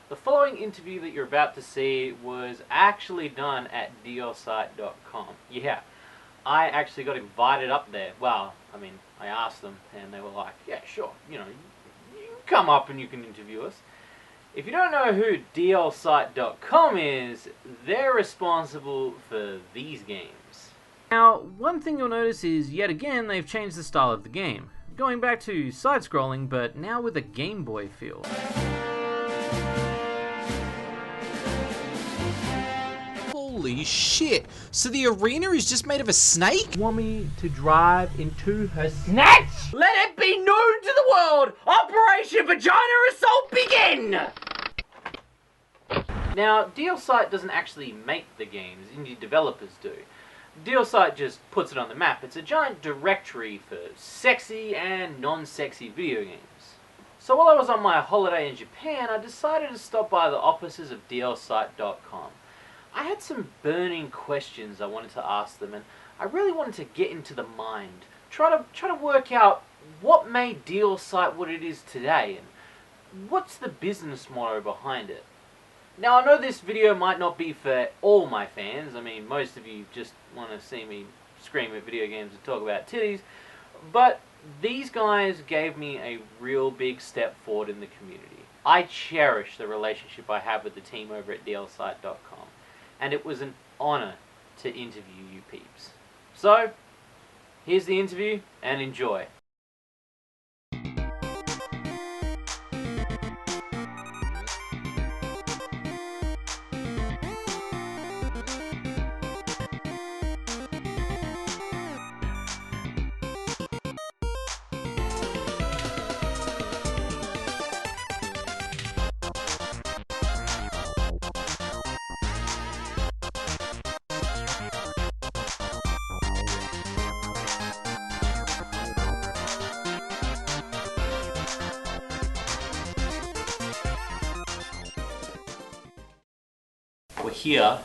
The following interview that you're about to see was actually done at DLSite.com. Yeah, I actually got invited up there. Well, I mean, I asked them and they were like, yeah, sure, you know, you can come up and you can interview us. If you don't know who DLSite.com is, they're responsible for these games. Now, one thing you'll notice is, yet again, they've changed the style of the game. Going back to side-scrolling, but now with a Game Boy feel. Holy shit! So the arena is just made of a snake? Want me to drive into her snatch? Let it be known to the world! Operation Vagina Assault begin! Now, DLSite doesn't actually make the games, indie developers do. DLSite just puts it on the map. It's a giant directory for sexy and non-sexy video games. So while I was on my holiday in Japan, I decided to stop by the offices of DLSite.com. I had some burning questions I wanted to ask them, and I really wanted to get into the mind, try to work out what made DLSite what it is today, and what's the business motto behind it. Now, I know this video might not be for all my fans. I mean, most of you just want to see me scream at video games and talk about titties, but these guys gave me a real big step forward in the community. I cherish the relationship I have with the team over at DLSite.com, and it was an honor to interview you peeps. So, here's the interview, and enjoy. We're here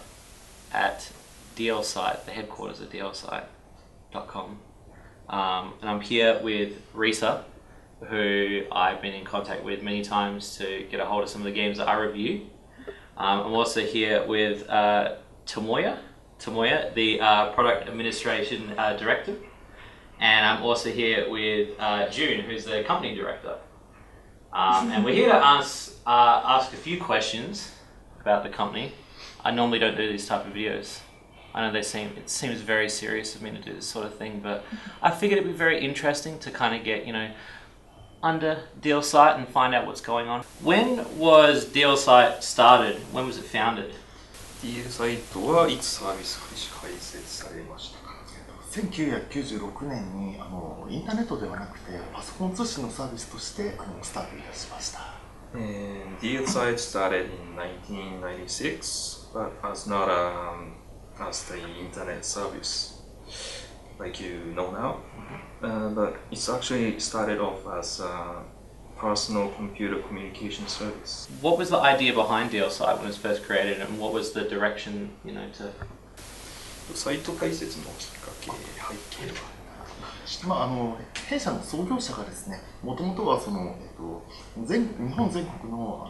at DLSite, the headquarters of DLSite.com, and I'm here with Risa, who I've been in contact with many times to get a hold of some of the games that I review. I'm also here with Tomoya, the Product Administration Director, and I'm also here with June, who's the Company Director. And we're here to ask a few questions about the company. I normally don't do these type of videos. I know it seems very serious of me to do this sort of thing, but I figured it'd be very interesting to kind of get, you know, under DLSite and find out what's going on. When was DLSite started? When was it founded? DLSite はいつサービス開設されましたか1996年にインターネットではなくてパソコン通信のサービスとしてスタートいたしました。And DLSite started in 1996, but as not as the internet service like you know now. But it's actually started off as a personal computer communication service. What was the idea behind DLSite when it was first created, and what was the direction, you know, to... サイト開設のきっかけ、背景は弊社の創業者がですね、もともとは日本全国の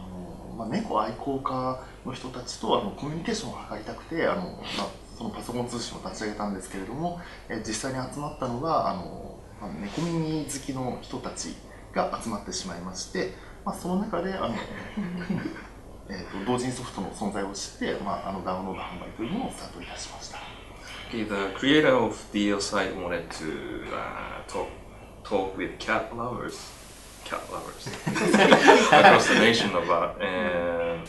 猫愛好家の人たちとコミュニケーションを図りたくてそのパソコン通信を立ち上げたんですけれども、実際に集まったのが猫耳好きの人たちが集まってしまいまして、その中で同人ソフトの存在を知って、ダウンロード販売というのをスタートいたしました。Okay, the creator of DLSite wanted to talk with cat lovers across the nation about, and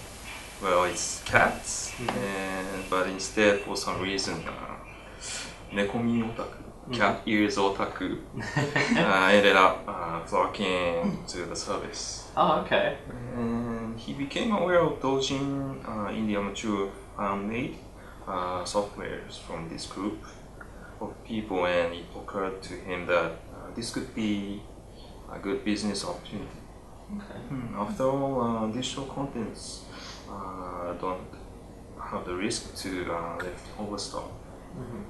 well, it's cats, but instead for some reason, nekomi otaku, cat ears otaku, ended up flocking to the service. Oh, okay. And he became aware of Dojin in the amateur fan-made softwares from this group of people, and it occurred to him that this could be a good business opportunity. Okay. After all, digital contents don't have the risk to left overstock,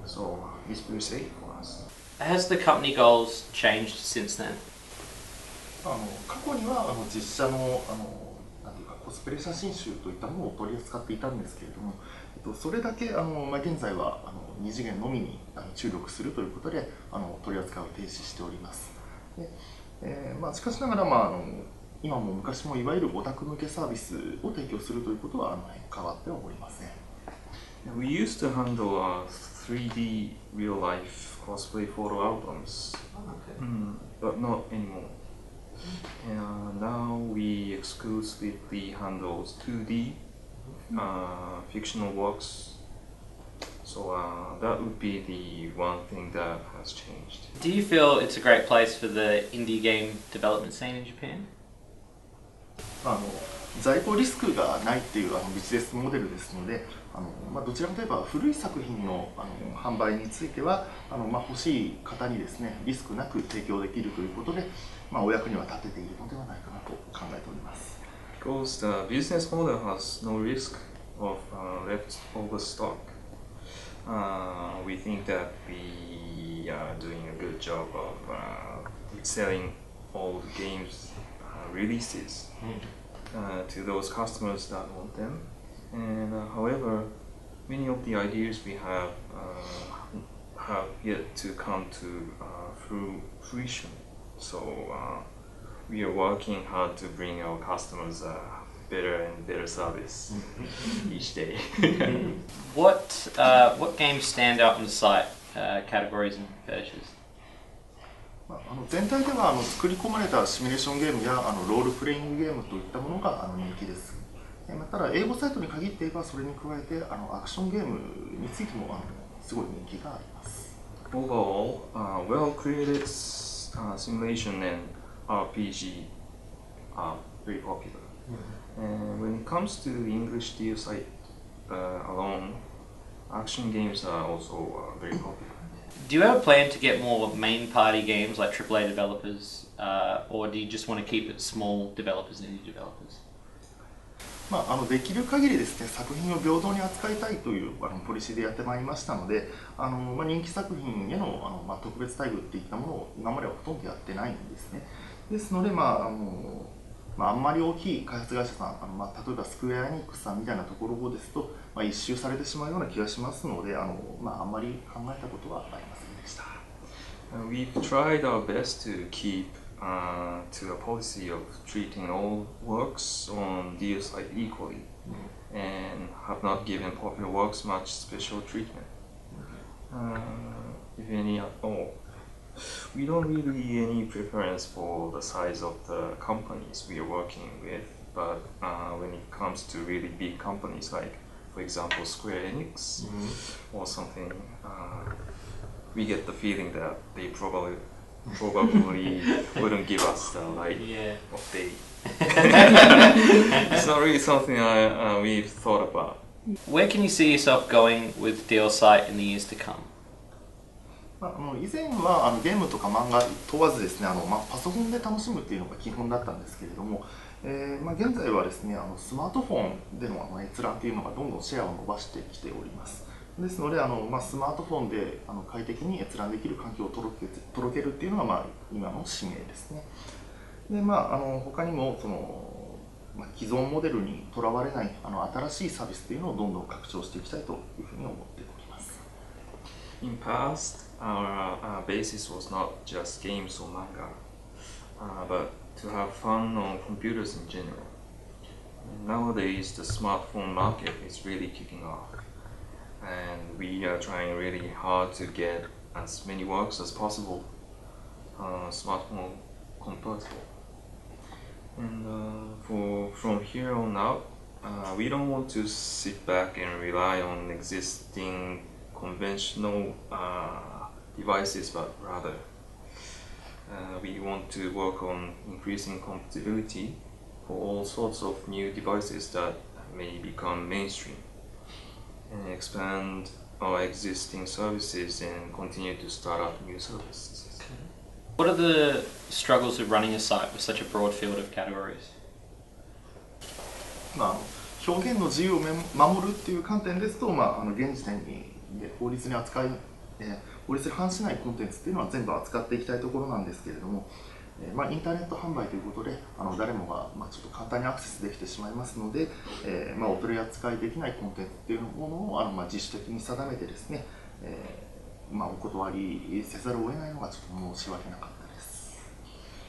so it's very safe for us. Has the company goals changed since then? 過去には実写のなんていうかコスプレ写真集といったものを取り扱っていたんですけれども、それだけ現在は2次元のみに注力するということで取り扱いを停止しております。でしかしながら、今も昔もいわゆるオタク向けサービスを提供するということは変わってはおりません。We used to handle 3D real life cosplay photo albums, but not anymore. And now we exclusively handle 2D fictional works. So that would be the one thing that has changed. Do you feel it's a great place for the indie game development scene in Japan? 在庫リスクがないっていうビジネスモデルですので、どちらかといえば古い作品の販売については欲しい方にですねリスクなく提供できるということで、お役には立てているのではないかなと考えております。Because the business model has no risk of leftover stock, we think that we are doing a good job of selling old games releases to those customers that want them. And however, many of the ideas we have yet to come to fruition. So we are working hard to bring our customers better and better service each day. What games stand out on the site, categories and fetishes? 全体では作り込まれたシミュレーションゲームやロールプレイングゲームといったものが人気です。ただ英語サイトに限って言えばそれに加えてアクションゲームについてもすごい人気があります。Overall, well-created simulation and RPG are very popular. And when it comes to English DLSite alone, action games are also very popular. Do you have a plan to get more main party games like AAA developers, or do you just want to keep it small developers and indie developers? できる限りですね作品を平等に扱いたいというポリシーでやってまいりましたので、人気作品への特別待遇っていったものを今まではほとんどやってないんですね。ですのであんまり大きい開発会社さん例えばスクエアエニックスさんみたいなところですと、一周されてしまうような気がしますのであんまり考えたことはありませんでした。We've tried our best to keep to a policy of treating all works on DLSite equally and have not given popular works much special treatment, if any at all. We don't really any preference for the size of the companies we are working with, but when it comes to really big companies like, for example, Square Enix or something, we get the feeling that they probably wouldn't give us the light of day. It's not really something we've thought about. Where can you see yourself going with DLSite in the years to come? 以前はゲームとか漫画問わずですねパソコンで楽しむっていうのが基本だったんですけれども、現在はですねスマートフォンでの閲覧っていうのがどんどんシェアを伸ばしてきております。ですのでスマートフォンで快適に閲覧できる環境を届けるっていうのが今の使命ですね。で他にも既存モデルにとらわれない新しいサービスっていうのをどんどん拡張していきたいというふうに思っております。In past, our basis was not just games or manga, but to have fun on computers in general. Nowadays, the smartphone market is really kicking off, and we are trying really hard to get as many works as possible smartphone compatible. And from here on out, we don't want to sit back and rely on existing conventional devices, but rather we want to work on increasing compatibility for all sorts of new devices that may become mainstream, and expand our existing services and continue to start up new services. What are the struggles of running a site with such a broad field of categories? 表現の自由を守るっていう観点ですと、現時点で法律に反しないコンテンツっていうのは全部扱っていきたいところなんですけれども、インターネット販売ということで誰もがちょっと簡単にアクセスできてしまいますので、お取り扱いできないコンテンツっていうものを自主的に定めてですね、お断りせざるを得ないのがちょっと申し訳なかったです。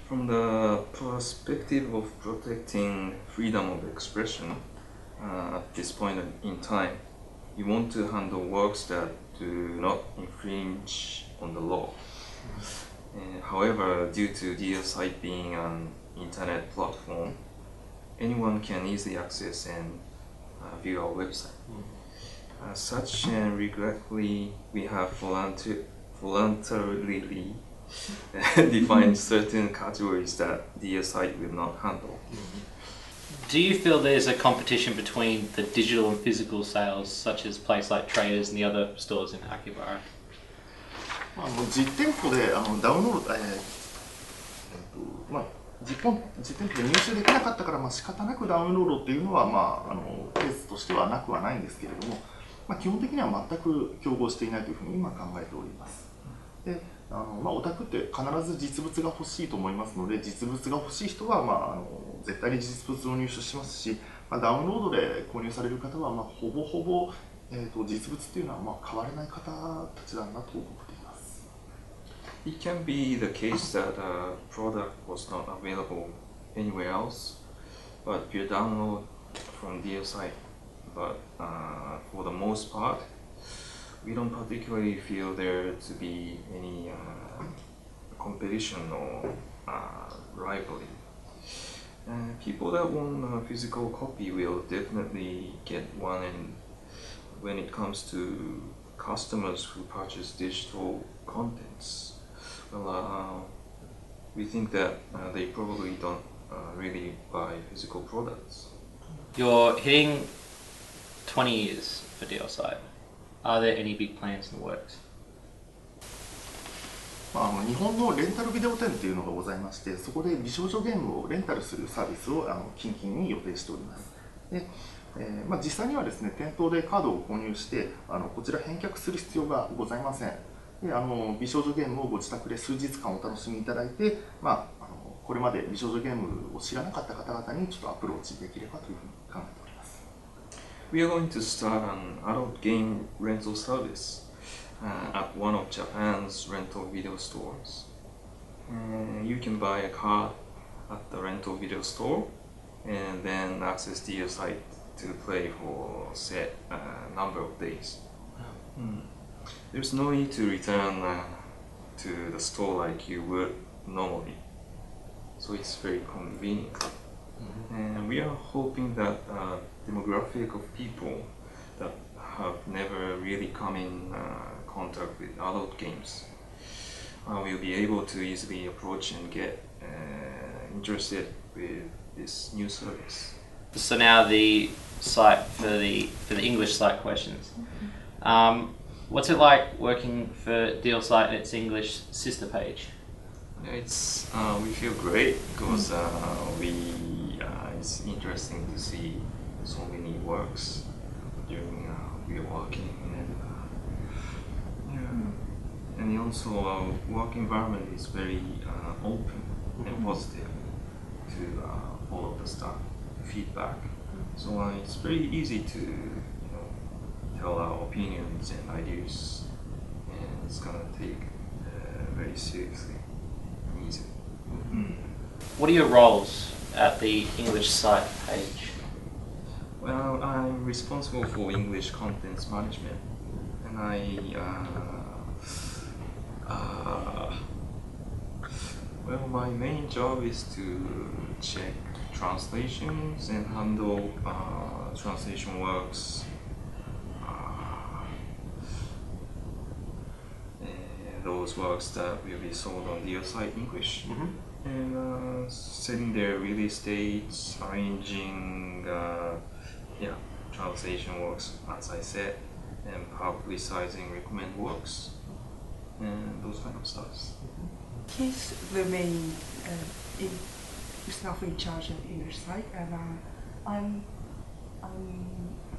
From the perspective of protecting freedom of expression, at this point in time, you want to handle works that do not infringe on the law. However, due to DLSite being an internet platform, anyone can easily access and view our website. As such, and regretfully, we have voluntarily defined certain categories that DLSite will not handle. Do you feel there's a competition between the digital and physical sales, such as PlaySite Traders and the other stores in Akihabara? 実店舗でダウンロード、実店舗で入手できなかったから仕方なくダウンロードっていうのは、ケースとしてはなくはないんですけれども、基本的には全く競合していないというふうに今考えております。でオタクって必ず実物が欲しいと思いますので、実物が欲しい人は、絶対に実物を入手しますし、ダウンロードで購入される方は、ほぼほぼ、実物っていうのは変わらない方たちなんだと思っています。It can be the case that a product was not available anywhere else, but you download from DLSite. But for the most part, we don't particularly feel there to be any competition or rivalry. And people that want a physical copy will definitely get one, and when it comes to customers who purchase digital contents, well, we think that they probably don't really buy physical products. You're hitting 20 years for DLSite. Are there any big plans in the works? 日本のレンタルビデオ店っていうのがございまして、そこで美少女ゲームをレンタルするサービスを近々に予定しております。で実際にはですね、店頭でカードを購入してこちら返却する必要がございません。で美少女ゲームをご自宅で数日間お楽しみいただいて、これまで美少女ゲームを知らなかった方々にちょっとアプローチできればというふうに考えております。We are going to start an adult game rental service at one of Japan's rental video stores. You can buy a card at the rental video store and then access DLSite to play for a set number of days. There's no need to return to the store like you would normally, so it's very convenient. And we are hoping that demographic of people that have never really come in contact with adult games will be able to easily approach and get interested with this new service. So now the site for the English site questions. What's it like working for DLSite and its English sister page? It's we feel great because it's interesting to see so many works during we are working, and also our work environment is very open and positive to all of the staff feedback. So it's very easy to tell our opinions and ideas, and it's gonna take very seriously and easily. What are your roles at the English site page? Well, I'm responsible for English contents management, and my main job is to check translations and handle translation works, those works that will be sold on DLSite English, and setting their release dates, arranging translation works, as I said, and publicizing recommend works, and those kind of stuff. He's the main staff in charge of English site, and I'm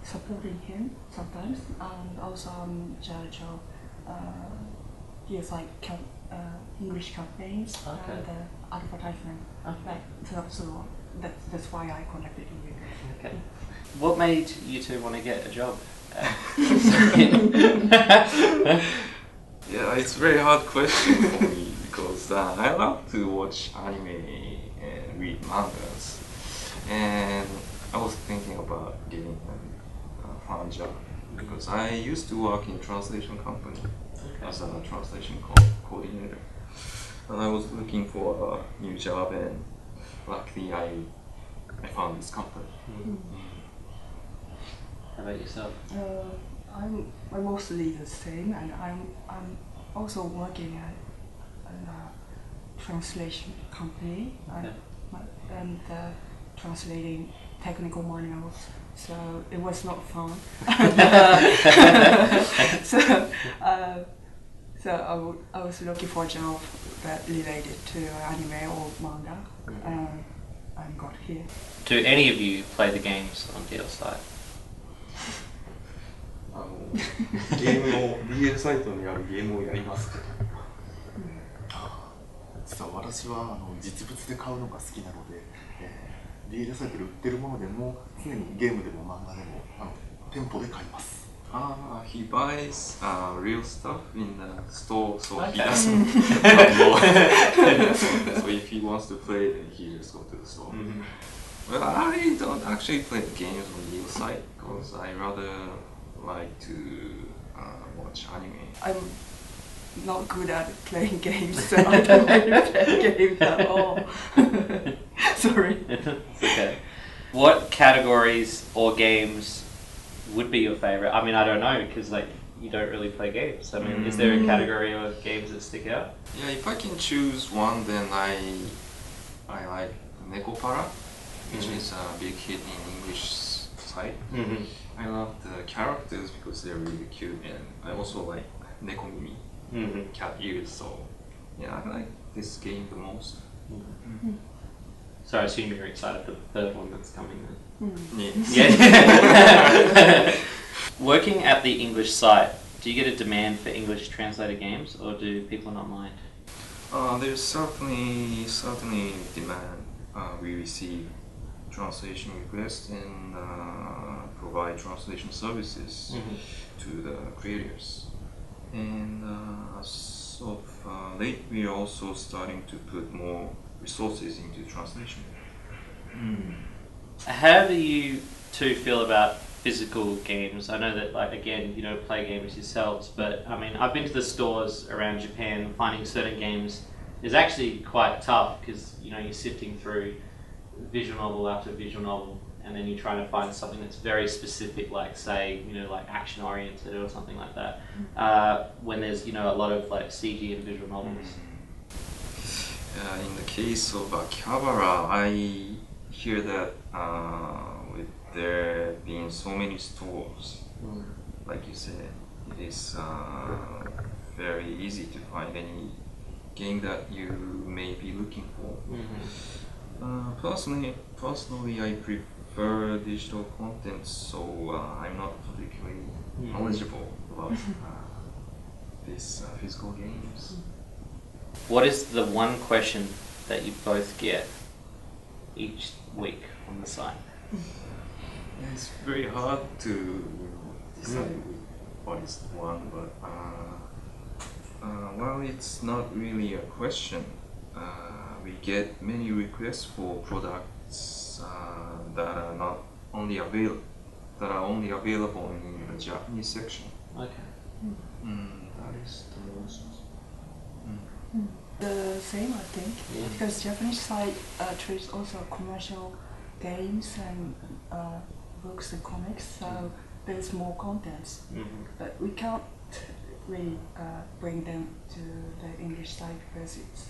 supporting him sometimes, and also I'm in charge of DLSite English campaigns, Okay. and advertisement. Okay. So that's why I contacted you. Okay. What made you two want to get a job? Yeah, it's a very hard question for me because I love to watch anime and read mangas, and I was thinking about getting a fan job because I used to work in translation company as a translation coordinator, and I was looking for a new job, and luckily I found this company. How about yourself? I'm mostly the same, and I'm also working at a translation company Okay. and translating technical manuals. So it was not fun. so I was looking for a job that related to anime or manga, and got here. Do any of you play the games on DLSite? ゲームを DL サイトにあるゲームをやりますけど、実は私は実物で買うのが好きなので、DL サイトで売ってるものでも常にゲームでも漫画でも店舗で買います。He buys real stuff in the store, so he Okay. doesn't download. So if he wants to play, then he just go to the store. Well, I don't actually play games on the site because I rather like to watch anime. I'm not good at playing games, so I don't really play games at all. Sorry. It's okay. What categories or games would be your favorite? I mean, I don't know because like you don't really play games. I mean, is there a category of games that stick out? Yeah, if I can choose one, then I like Nekopara, which is a big hit in English site. I love the characters because they're really cute, and I also like Nekomimi, cat ears. So yeah, I like this game the most. So I assume you're excited for the third one that's coming then. Yeah. Yeah. Working at the English site, do you get a demand for English translated games, or do people not mind? There's certainly demand. We receive translation requests and provide translation services to the creators. And as of late, we are also starting to put more resources into translation. How do you two feel about physical games? I know that, like, again, you don't play games yourselves, but I mean, I've been to the stores around Japan. Finding certain games is actually quite tough because you're sifting through visual novel after visual novel, and then you're trying to find something that's very specific, like say, like action oriented or something like that. When there's a lot of like CG and visual novels. In the case of Akihabara, I hear that with there being so many stores, like you said, it is very easy to find any game that you may be looking for. Personally, I prefer digital content, so I'm not particularly knowledgeable about these physical games. What is the one question that you both get each week on the site? It's very hard to decide what is one, but well, it's not really a question. We get many requests for products that are only available in the Japanese section. Okay. That is the most. The same, I think, Yeah. because Japanese site treats also commercial games and books and comics, so there's more contents. But we can't really bring them to the English side because it's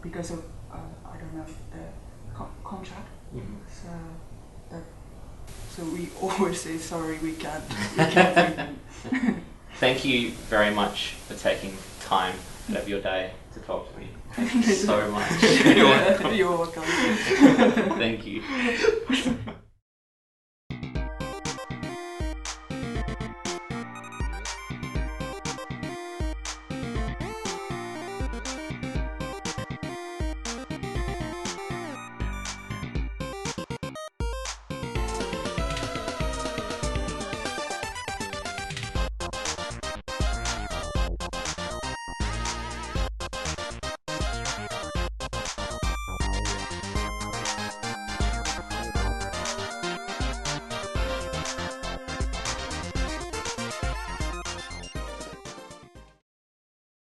because of I don't know the contract. So we always say sorry, we can't bring them. Thank you very much for taking time out of your day to talk to me. Thank you so much. You're welcome. Thank you.